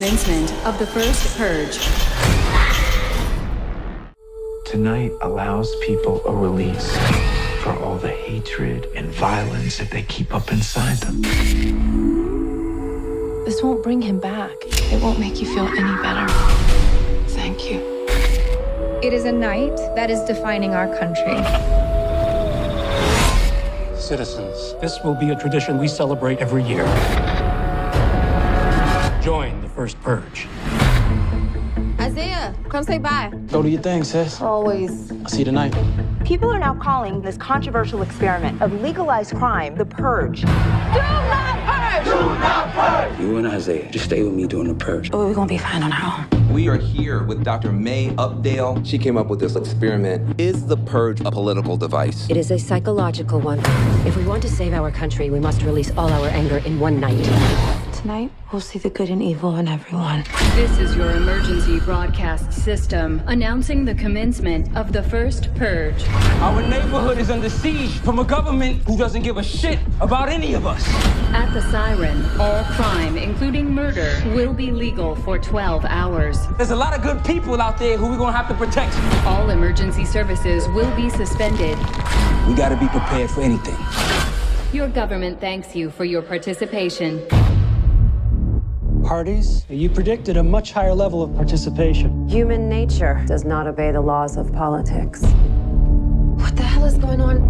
commencement of the first purge. Tonight allows people a release for all the hatred and violence that they keep up inside them. This won't bring him back. It won't make you feel any better. Thank you. It is a night that is defining our country. Citizens, this will be a tradition we celebrate every year. Join the first purge. Isaiah, come say bye. Go do your thing, sis. Always. I'll see you tonight. People are now calling this controversial experiment of legalized crime the purge. Do not purge! Do not purge! You and Isaiah, just stay with me during the purge. Oh, we're gonna be fine on our own. We are here with Dr. May Updale. She came up with this experiment. Is the purge a political device? It is a psychological one. If we want to save our country, we must release all our anger in one night. Tonight, we'll see the good and evil in everyone. This is your emergency broadcast system announcing the commencement of the first purge. Our neighborhood is under siege from a government who doesn't give a shit about any of us. At the siren, all crime, including murder, will be legal for 12 hours. There's a lot of good people out there who we're gonna have to protect. All emergency services will be suspended. We gotta be prepared for anything. Your government thanks you for your participation. Parties, you predicted a much higher level of participation. Human nature does not obey the laws of politics. What the hell is going on?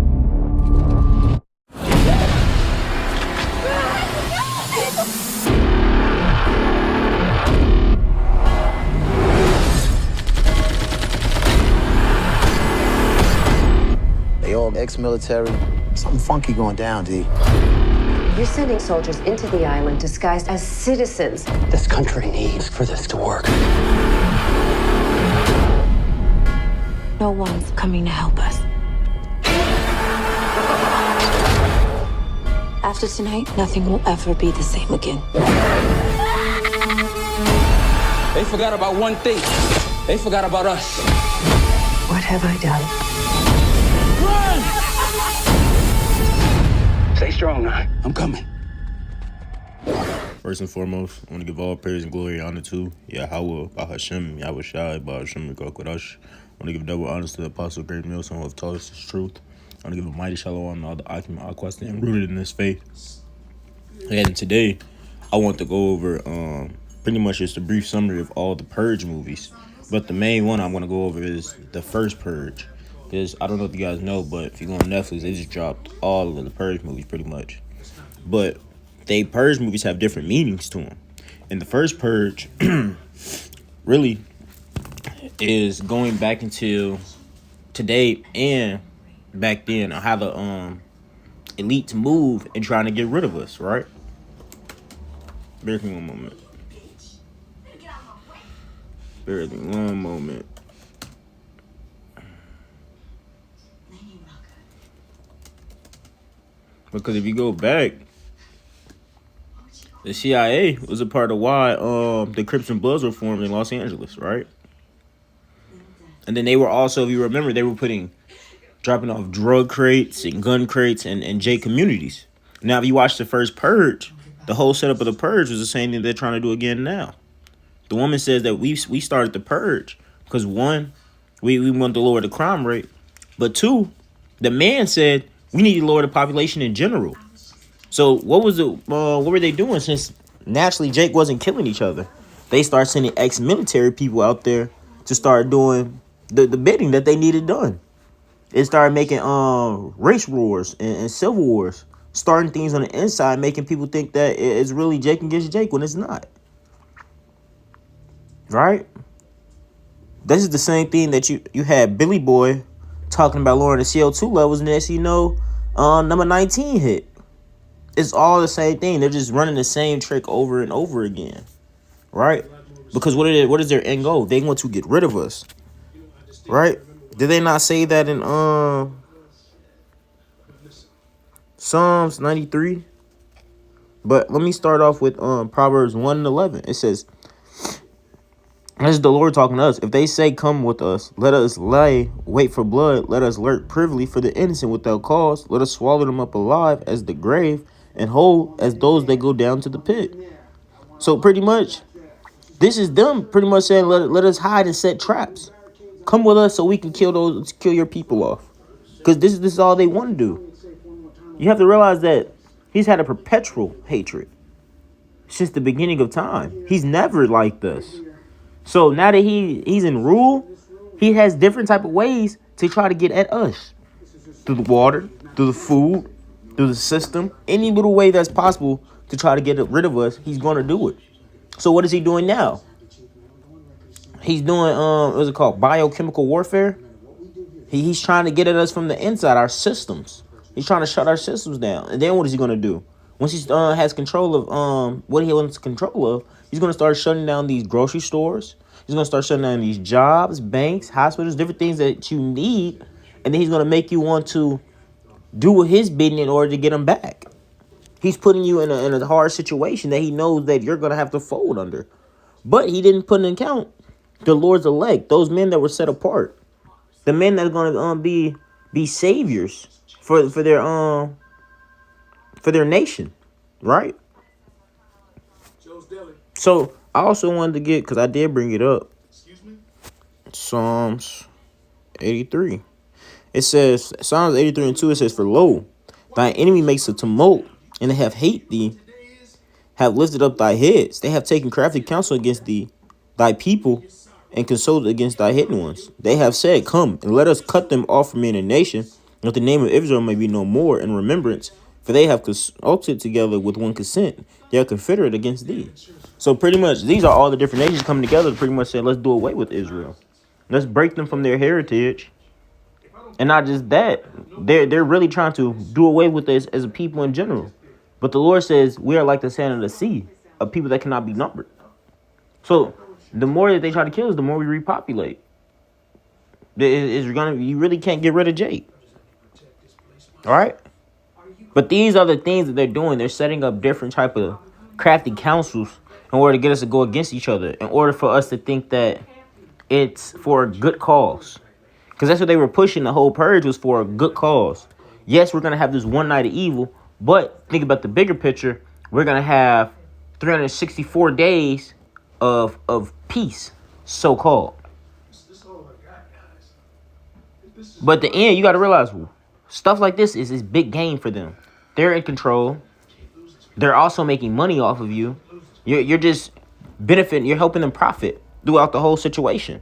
They all ex-military. Something funky going down, D. You're sending soldiers into the island disguised as citizens. This country needs for this to work. No one's coming to help us. After tonight, nothing will ever be the same again. They forgot about one thing. They forgot about us. What have I done? Stay strong now. I'm coming. First and foremost, I want to give all praise and glory and honor to Yahweh, Bahashem, Yahweh Shai, Bahashem, Kodash. I want to give double honors to the Apostle Great Milson who have taught us this truth. I want to give a mighty shalom to all the Akim Aqua and rooted in this faith. And today, I want to go over pretty much just a brief summary of all the Purge movies. But the main one I'm going to go over is the first Purge. Because I don't know if you guys know, but if you go on Netflix, they just dropped all of the Purge movies pretty much. But they Purge movies have different meanings to them. And the first Purge really is going back into today and back then on how the elites move and trying to get rid of us, right? Bear with me one moment. Bear with me one moment. Because if you go back, the CIA was a part of why the Crips and Bloods were formed in Los Angeles, right? And then they were also, if you remember, they were dropping off drug crates and gun crates and J communities. Now, if you watch the first Purge, the whole setup of the Purge was the same thing they're trying to do again now. The woman says that we started the Purge because, one, we want to lower the crime rate. But two, the man said we need to lower the population in general. So what were they doing since naturally Jake wasn't killing each other? They start sending ex-military people out there to start doing the bidding that they needed done. It started making race wars and civil wars, starting things on the inside, making people think that it's really Jake against Jake when it's not. Right? This is the same thing that you had Billy Boy talking about lowering the CO2 levels, and next you know, number 19 hit. It's all the same thing. They're just running the same trick over and over again, right? Because what is their end goal? They want to get rid of us, right? Did they not say that in Psalms 93? But let me start off with Proverbs 1:11. It says, this is the Lord talking to us. If they say, come with us, let us wait for blood. Let us lurk privily for the innocent without cause. Let us swallow them up alive as the grave and whole as those that go down to the pit. So pretty much, This is them pretty much saying, let us hide and set traps. Come with us so we can kill your people off. Because this is all they want to do. You have to realize that he's had a perpetual hatred since the beginning of time. He's never liked us. So now that he's in rule, he has different type of ways to try to get at us. Through the water, through the food, through the system. Any little way that's possible to try to get rid of us, he's going to do it. So what is he doing now? He's doing, what's it called? Biochemical warfare. He's trying to get at us from the inside, our systems. He's trying to shut our systems down. And then what is he going to do? Once he has control of what he wants control of, he's going to start shutting down these grocery stores. He's going to start shutting down these jobs, banks, hospitals, different things that you need. And then he's going to make you want to do his bidding in order to get him back. He's putting you in a hard situation that he knows that you're going to have to fold under. But he didn't put in account the Lord's elect, those men that were set apart. The men that are going to be saviors for their nation, right? So I also wanted to get, because I did bring it up, Psalms 83. It says, Psalms 83 and 2, it says, for lo, thy enemy makes a tumult, and they have hate thee, have lifted up thy heads. They have taken crafty counsel against thee, thy people, and consulted against thy hidden ones. They have said, come, and let us cut them off from in a nation, that the name of Israel may be no more in remembrance. For they have consulted together with one consent. They are confederate against thee. So pretty much, these are all the different nations coming together to pretty much say, let's do away with Israel. Let's break them from their heritage. And not just that, they're really trying to do away with this as a people in general. But the Lord says we are like the sand of the sea, a people that cannot be numbered. So the more that they try to kill us, the more we repopulate. You really can't get rid of Jake. All right? But these are the things that they're doing. They're setting up different type of crafty councils in order to get us to go against each other, in order for us to think that it's for a good cause. Because that's what they were pushing. The whole purge was for a good cause. Yes, we're going to have this one night of evil, but think about the bigger picture. We're going to have 364 days of peace, so-called. But at the end, you got to realize, stuff like this is big game for them. They're in control. They're also making money off of you. You're just benefiting. You're helping them profit throughout the whole situation.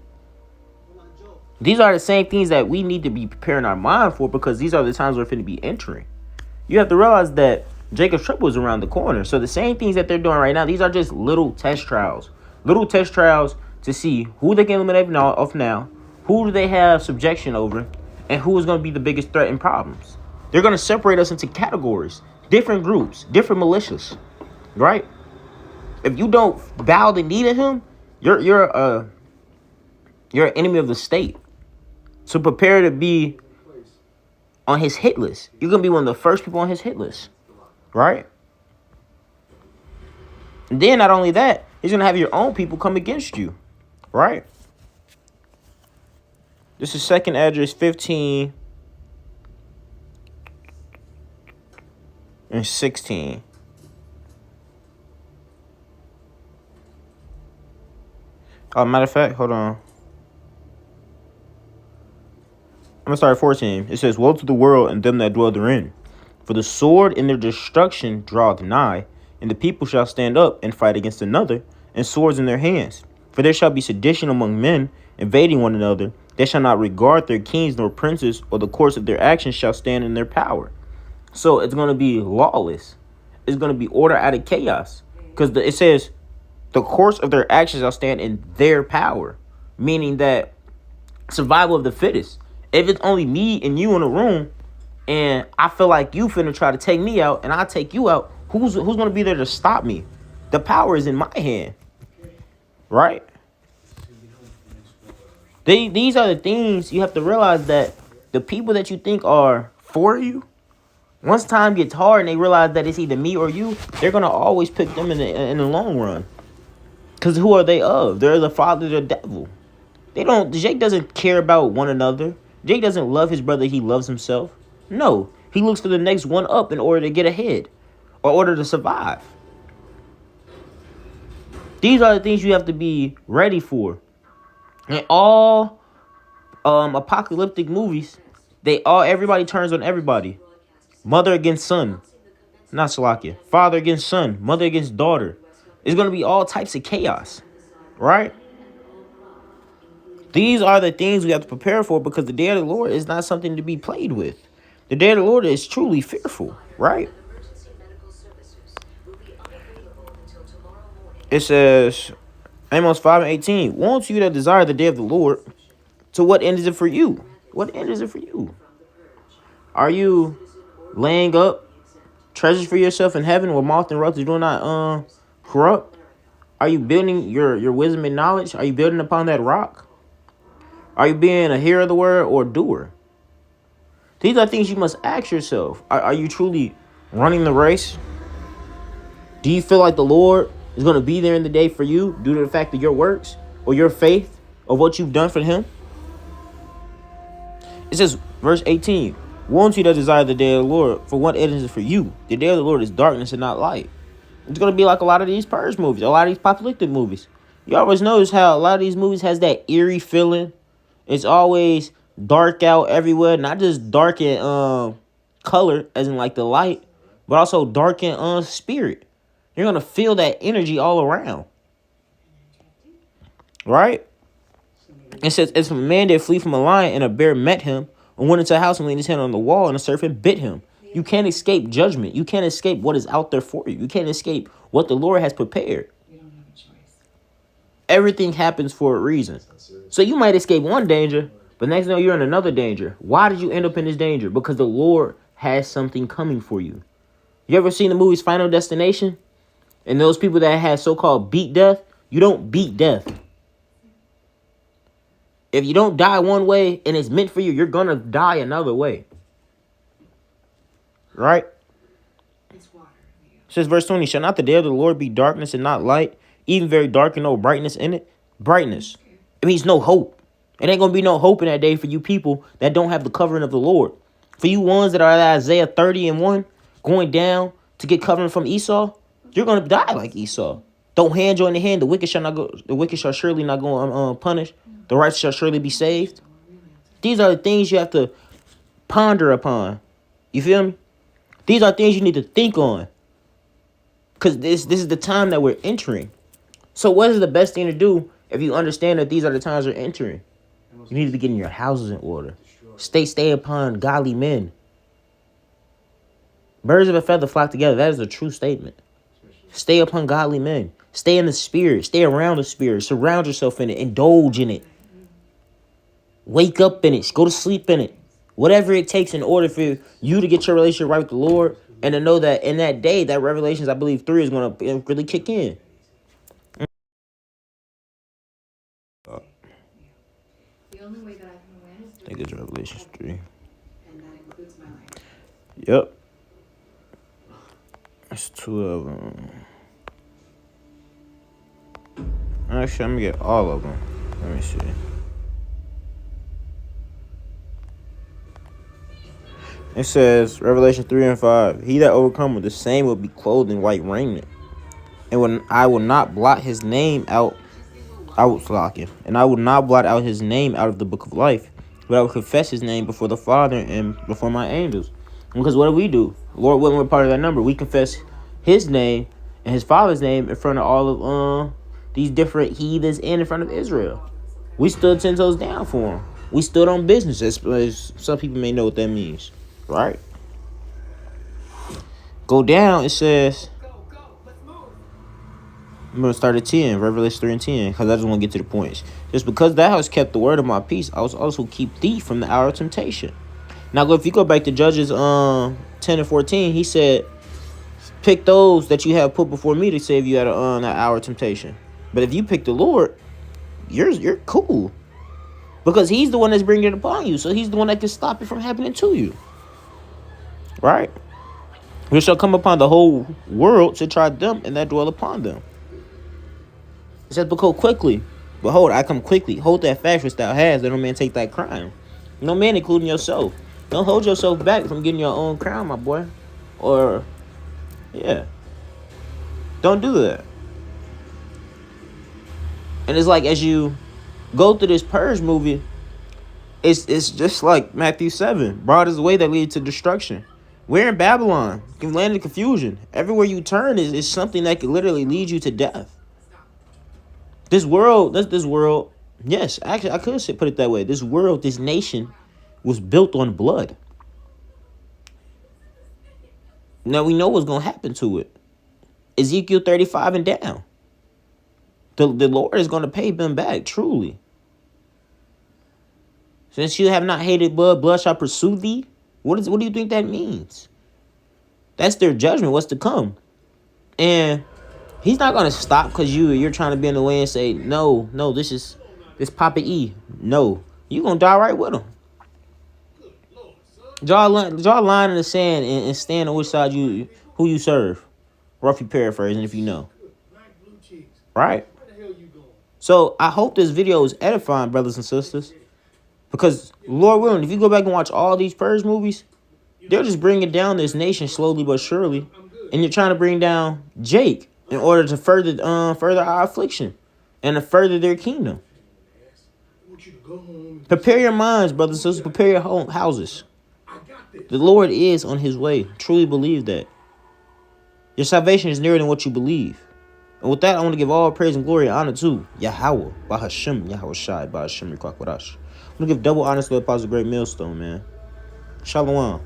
These are the same things that we need to be preparing our mind for, because these are the times we're going to be entering. You have to realize that Jacob's trouble is around the corner. So the same things that they're doing right now, these are just little test trials. Little test trials to see who they can eliminate off now, who do they have subjection over, and who is going to be the biggest threat and problems. They're going to separate us into categories, different groups, different militias, right? If you don't bow the knee to him, you're an enemy of the state. So prepare to be on his hit list. You're going to be one of the first people on his hit list, right? And then not only that, he's going to have your own people come against you, right? This is second address 15 and 16. Matter of fact, hold on. I'm going to start at 14. It says, woe to the world and them that dwell therein. For the sword in their destruction draweth nigh, and the people shall stand up and fight against another, and swords in their hands. For there shall be sedition among men, invading one another. They shall not regard their kings nor princes, or the course of their actions shall stand in their power. So it's going to be lawless. It's going to be order out of chaos. Because it says, the course of their actions shall stand in their power. Meaning that survival of the fittest. If it's only me and you in a room, and I feel like you finna try to take me out, and I take you out, who's going to be there to stop me? The power is in my hand. Right? These are the things you have to realize, that the people that you think are for you, once time gets hard and they realize that it's either me or you, they're going to always pick them in the long run. Because who are they of? They're the father of the devil. Jake doesn't care about one another. Jake doesn't love his brother. He loves himself. No, he looks for the next one up in order to get ahead, or order to survive. These are the things you have to be ready for. And all apocalyptic movies, everybody turns on everybody. Mother against son. Not Salakia. Father against son. Mother against daughter. It's going to be all types of chaos. Right? These are the things we have to prepare for, because the day of the Lord is not something to be played with. The day of the Lord is truly fearful. Right? It says, Amos 5:18, woe unto you that desire the day of the Lord. To what end is it for you? What end is it for you? Are you laying up treasures for yourself in heaven where moth and rust do not corrupt? Are you building your wisdom and knowledge? Are you building upon that rock? Are you being a hearer of the word or doer? These are things you must ask yourself. Are you truly running the race? Do you feel like the Lord is going to be there in the day for you due to the fact of your works or your faith or what you've done for him? It says, verse 18, woe unto you that desire the day of the Lord, for what end is it for you? The day of the Lord is darkness and not light. It's going to be like a lot of these purge movies, a lot of these apocalyptic movies. You always notice how a lot of these movies has that eerie feeling. It's always dark out everywhere, not just dark in color, as in like the light, but also dark in spirit. You're going to feel that energy all around. Right? It says, it's a man that flee from a lion and a bear met him and went into a house and laid his hand on the wall and a serpent bit him. You can't escape judgment. You can't escape what is out there for you. You can't escape what the Lord has prepared. Everything happens for a reason. So you might escape one danger, but next thing you're in another danger. Why did you end up in this danger? Because the Lord has something coming for you. You ever seen the movies Final Destination? And those people that had so-called beat death, you don't beat death. If you don't die one way and it's meant for you, you're going to die another way. Right? It says verse 20, shall not the day of the Lord be darkness and not light, even very dark and no brightness in it? Brightness. It means no hope. It ain't going to be no hope in that day for you people that don't have the covering of the Lord. For you ones that are at Isaiah 30:1, going down to get covering from Esau, you're going to die like Esau. Don't hand join the hand. The wicked shall surely not go unpunished. The righteous shall surely be saved. These are the things you have to ponder upon. You feel me? These are things you need to think on. Because this is the time that we're entering. So what is the best thing to do if you understand that these are the times we're entering? You need to be getting your houses in order. Stay upon godly men. Birds of a feather flock together. That is a true statement. Stay upon godly men. Stay in the spirit. Stay around the spirit. Surround yourself in it. Indulge in it. Wake up in it. Go to sleep in it. Whatever it takes in order for you to get your relationship right with the Lord and to know that in that day, that Revelations, I believe, 3 is going to really kick in. I think it's Revelations 3. And that includes my life. Yep. That's 2 of them. Actually, I'm going to get all of them. Let me see. It says, Revelation 3:5, he that overcometh, the same will be clothed in white raiment. And when I will not blot his name out, I will not blot out his name out of the book of life, but I will confess his name before the Father and before my angels. Because what do? Lord willing, we're part of that number. We confess his name and his Father's name in front of all of these different heathens and in front of Israel. We stood 10 toes down for him. We stood on business, as some people may know what that means. Right? Go down, it says, I'm going to start at 10, Revelation 3:10, because I just want to get to the points. Just because thou hast kept the word of my peace, I will also keep thee from the hour of temptation. Now, if you go back to Judges 10:14, he said, pick those that you have put before me to save you at an hour of temptation. But if you pick the Lord, you're cool. Because he's the one that's bringing it upon you. So he's the one that can stop it from happening to you. Right? Which shall come upon the whole world to try them and that dwell upon them. It says, behold, quickly. Behold, I come quickly. Hold that fast which thou hast, that no man take thy crown. No man, including yourself. Don't hold yourself back from getting your own crown, my boy. Or, yeah. Don't do that. And it's like as you go through this Purge movie, it's just like Matthew 7. Broad is the way that leads to destruction. We're in Babylon, land of confusion. Everywhere you turn is something that could literally lead you to death. This world, yes, actually, I could put it that way. This world, this nation, was built on blood. Now we know what's going to happen to it. Ezekiel 35 and down. The Lord is going to pay them back, truly. Since you have not hated blood, blood shall pursue thee. What do you think that means? That's their judgment, what's to come. And he's not going to stop because you're trying to be in the way and say, no, this Papa E. No, you're going to die right with him. Draw a line in the sand and stand on which side who you serve. Roughly paraphrasing if you know. Right? So I hope this video is edifying, brothers and sisters. Because, Lord willing, if you go back and watch all these Purge movies, they're just bringing down this nation slowly but surely. And you're trying to bring down Jake in order to further our affliction and to further their kingdom. Prepare your minds, brothers and sisters. Prepare your houses. The Lord is on his way. Truly believe that. Your salvation is nearer than what you believe. And with that, I want to give all praise and glory and honor to Yahweh, Bahashem, Yahweh Shai, Bahashem, Rikwak Wadash. I'm going to give double honors to the Apostle Great Millstone, man. Shalom.